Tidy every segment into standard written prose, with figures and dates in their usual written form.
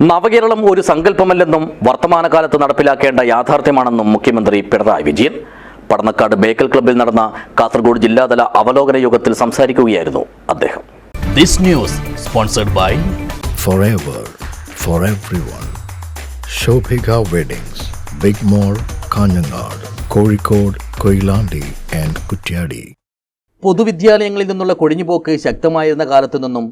നവകേരളം ഒരു സങ്കല്പമല്ലെന്നും വർത്തമാനകാലത്ത് നടപ്പിലാക്കേണ്ട യാഥാർത്ഥ്യമാണെന്നും മുഖ്യമന്ത്രി പിണറായി വിജയൻ പടന്നക്കാട് ബേക്കൽ ക്ലബ്ബിൽ നടന്ന കാസർഗോഡ് ജില്ലാതല അവലോകന യോഗത്തിൽ സംസാരിക്കുകയായിരുന്നു അദ്ദേഹം. This news sponsored by Forever for everyone. Shobhika Weddings, Big Mall, Kanjangad, Kozhikode, Koilandi and Kutyadi. പൊതുവിദ്യാലയങ്ങളിൽ നിന്നുള്ള കൊഴിഞ്ഞുപോക്ക് ശക്തമായിരുന്ന കാലത്തു നിന്നും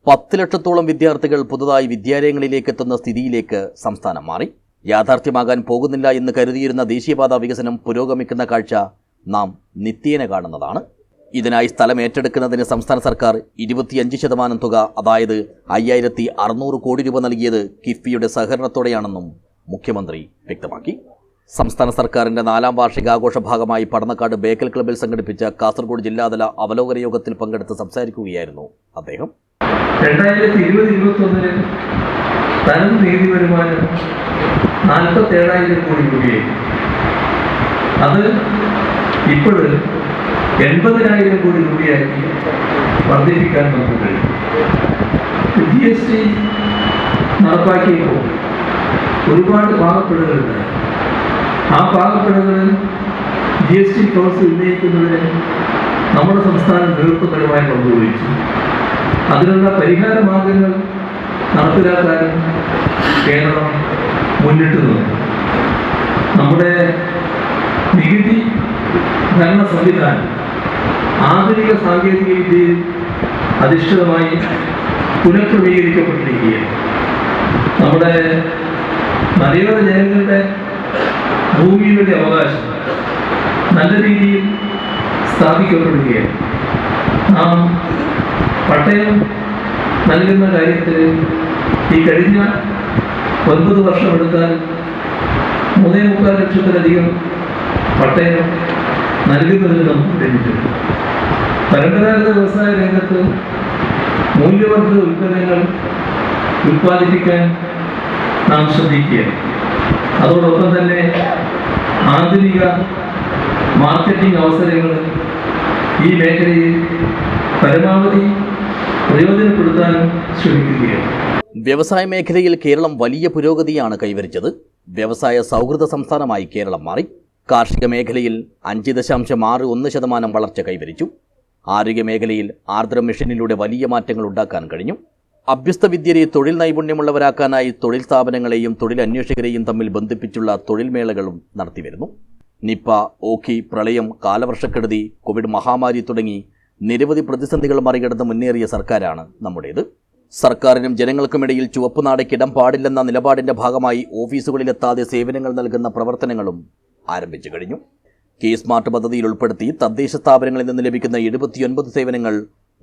10 ലക്ഷത്തോളം വിദ്യാർത്ഥികൾ പുതുതായി വിദ്യാലയങ്ങളിലേക്ക് എത്തുന്ന സ്ഥിതിയിലേക്ക് സംസ്ഥാനം മാറി. യാഥാർത്ഥ്യമാകാൻ പോകുന്നില്ല എന്ന് കരുതിയിരുന്ന ദേശീയപാത വികസനം പുരോഗമിക്കുന്ന കാഴ്ച നാം നിത്യേന കാണുന്നതാണ്. ഇതിനായി സ്ഥലം ഏറ്റെടുക്കുന്നതിന് സംസ്ഥാന സർക്കാർ 25% തുക, അതായത് 5600 കോടി രൂപ നൽകിയത് കിഫ്ബിയുടെ സഹകരണത്തോടെയാണെന്നും മുഖ്യമന്ത്രി വ്യക്തമാക്കി. സംസ്ഥാന സർക്കാരിന്റെ 4ാം വാർഷികാഘോഷ ഭാഗമായി പടന്നക്കാട് ബേക്കൽ ക്ലബ്ബിൽ സംഘടിപ്പിച്ച കാസർഗോഡ് ജില്ലാതല അവലോകന യോഗത്തിൽ പങ്കെടുത്ത് സംസാരിക്കുകയായിരുന്നു അദ്ദേഹം. 2020-21 തനത് നികുതി വരുമാനം 47,000 കോടി രൂപയായി. അത് ഇപ്പോൾ 80,000 കോടി രൂപയാക്കി വർദ്ധിപ്പിക്കാൻ നമുക്ക് കഴിയും. GST നടപ്പാക്കിയപ്പോൾ ഒരുപാട് പാവപ്പെടുകളുണ്ട്. ആ പാവപ്പെടുകൾ GST ടോസ് ഉന്നയിക്കുന്നതിന് നമ്മുടെ സംസ്ഥാനം നേതൃത്വപരമായി പങ്കുവഹിച്ചു. അതിനുള്ള പരിഹാര മാർഗങ്ങൾ നടപ്പിലാക്കാനും കേരളം മുന്നിട്ട് നിന്നു. നമ്മുടെ നികുതി ഭരണ സംവിധാനം ആധുനിക സാങ്കേതിക വിദ്യയിൽ അധിഷ്ഠിതമായി പുനഃക്രമീകരിക്കപ്പെട്ടിരിക്കുകയാണ്. നമ്മുടെ മലയോര ജനങ്ങളുടെ ഭൂമിയുടെ അവകാശം നല്ല രീതിയിൽ സ്ഥാപിക്കപ്പെടുകയാണ്. നാം പട്ടയം നൽകുന്ന കാര്യത്തിൽ ഈ കഴിഞ്ഞ 9 വർഷമെടുത്താൽ 3.25 ലക്ഷത്തിലധികം പട്ടയം നൽകുന്നതിന് നമുക്ക് കഴിഞ്ഞിട്ടുണ്ട്. പരമ്പരാഗത വ്യവസായ രംഗത്ത് മൂല്യവർദ്ധിത ഉൽപ്പന്നങ്ങൾ ഉൽപ്പാദിപ്പിക്കാൻ നാം ശ്രദ്ധിക്കുകയാണ്. അതോടൊപ്പം തന്നെ ആധുനിക മാർക്കറ്റിംഗ് അവസരങ്ങൾ ഈ മേഖലയിൽ പരമാവധി പ്രയോജനപ്പെടുത്താനും ശ്രമിക്കുകയാണ്. വ്യവസായ മേഖലയിൽ കേരളം വലിയ പുരോഗതിയാണ് കൈവരിച്ചത്. വ്യവസായ സൗഹൃദ സംസ്ഥാനമായി കേരളം മാറി. കാർഷിക മേഖലയിൽ 5.61% വളർച്ച കൈവരിച്ചു. ആരോഗ്യ മേഖലയിൽ ആർദ്ര മിഷനിലൂടെ വലിയ മാറ്റങ്ങൾ ഉണ്ടാക്കാൻ കഴിഞ്ഞു. അഭ്യസ്ത വിദ്യരെ തൊഴിൽ നൈപുണ്യമുള്ളവരാക്കാനായി തൊഴിൽ സ്ഥാപനങ്ങളെയും തൊഴിൽ അന്വേഷകരെയും തമ്മിൽ ബന്ധിപ്പിച്ചുള്ള തൊഴിൽ മേളകളും നടത്തിവരുന്നു. നിപ്പ, ഓഖി, പ്രളയം, കാലവർഷക്കെടുതി, കോവിഡ് മഹാമാരി തുടങ്ങി നിരവധി പ്രതിസന്ധികൾ മറികടന്ന് മുന്നേറിയ സർക്കാരാണ് നമ്മുടേത്. സർക്കാരിനും ജനങ്ങൾക്കുമിടയിൽ ചുവപ്പ് നാടയ്ക്കിടം പാടില്ലെന്ന നിലപാടിന്റെ ഭാഗമായി ഓഫീസുകളിലെത്താതെ സേവനങ്ങൾ നൽകുന്ന പ്രവർത്തനങ്ങളും ആരംഭിച്ചു കഴിഞ്ഞു. കെ സ്മാർട്ട് പദ്ധതിയിൽ ഉൾപ്പെടുത്തി തദ്ദേശ സ്ഥാപനങ്ങളിൽ നിന്ന് ലഭിക്കുന്ന 79 സേവനങ്ങൾ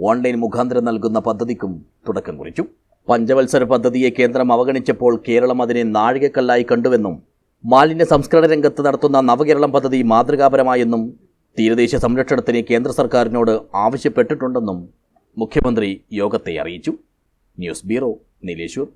ഓൺലൈൻ മുഖാന്തരം നൽകുന്ന പദ്ധതിക്കും തുടക്കം കുറിച്ചു. പഞ്ചവത്സര പദ്ധതിയെ കേന്ദ്രം അവഗണിച്ചപ്പോൾ കേരളം അതിനെ നാഴികക്കല്ലായി കണ്ടുവെന്നും മാലിന്യ സംസ്കരണ രംഗത്ത് നടത്തുന്ന നവകേരളം പദ്ധതി മാതൃകാപരമായെന്നും തീരദേശ സംരക്ഷണത്തിന് കേന്ദ്ര സർക്കാരിനോട് ആവശ്യപ്പെട്ടിട്ടുണ്ടെന്നും മുഖ്യമന്ത്രി യോഗത്തെ അറിയിച്ചു. News bureau, Nileshwar.